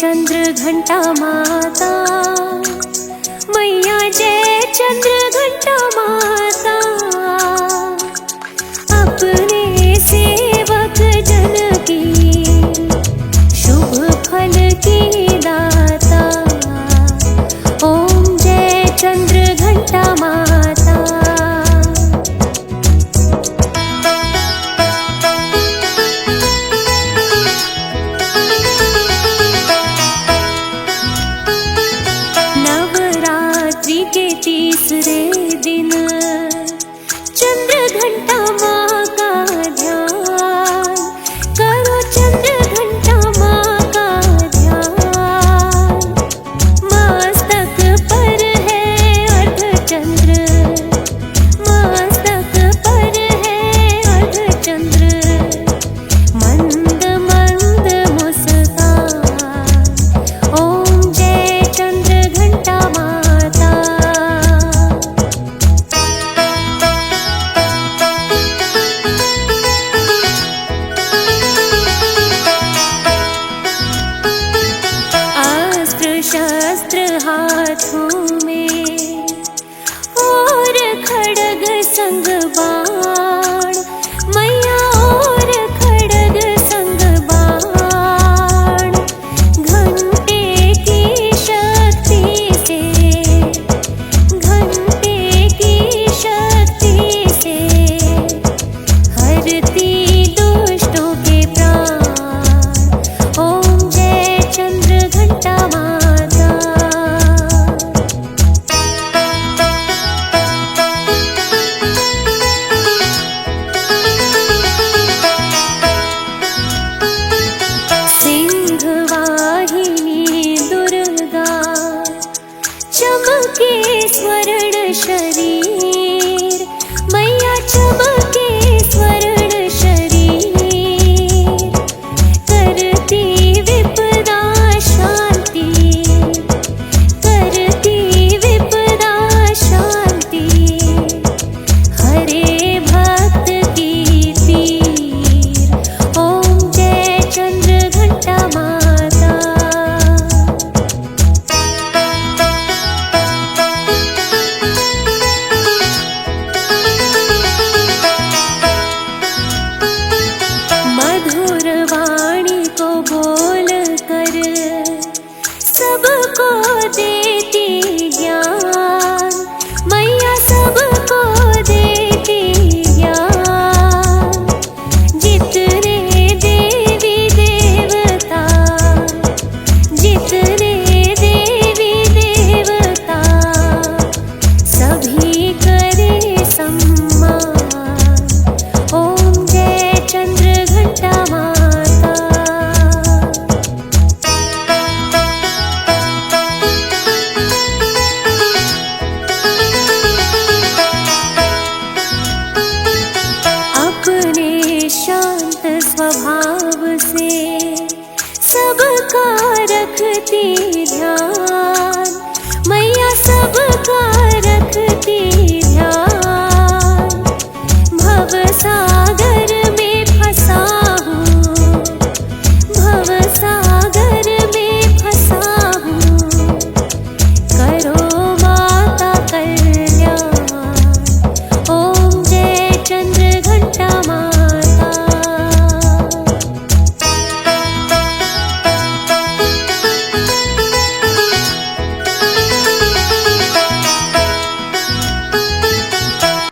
चंद्र घंटा माता, मैया जय चंद्र घंटा माता। अपने सेवक जन की शुभ फल की दाता, ओम जय चंद्र घंटा माता। नवरात्रि के तीसरे दिन चंद्र घंटा माँ का ध्यान करो, चंद्र घंटा माँ का ध्यान। मस्तक पर है अर्धचंद्र, मस्तक पर है अर्धचंद्र। मंद मंद मुस्कान, ओम जय चंद्र घंटा माता। अस्त्र शस्त्र हाथों में और खड़ग संग बाण, मैया और खड़ग संग बाण। घंटे की शक्ति से, घंटे की शक्ति से हरती दुष्टों के प्राण, ओम जय चंद्र घंटा माता। सिंहवाहिनी दुर्गा चमके स्वर्ण शरीर, मैया चमके स्वर्ण शरीर। करती विपदा शांति, करती विपदा शांति। हरे भक्त की तीर, ओम जय चंद्र घंटा माता। मधुर वाणी को बोल कर सबको देती ज्ञान, मैया सबको देती ज्ञान। जितने देवी देवता, जितने देवी देवता, सभी करे सम्मान, ओम जय चंद्र घंटा माता। अपने शांत स्वभाव से सबका रखती ध्यान, मैया सबका रखती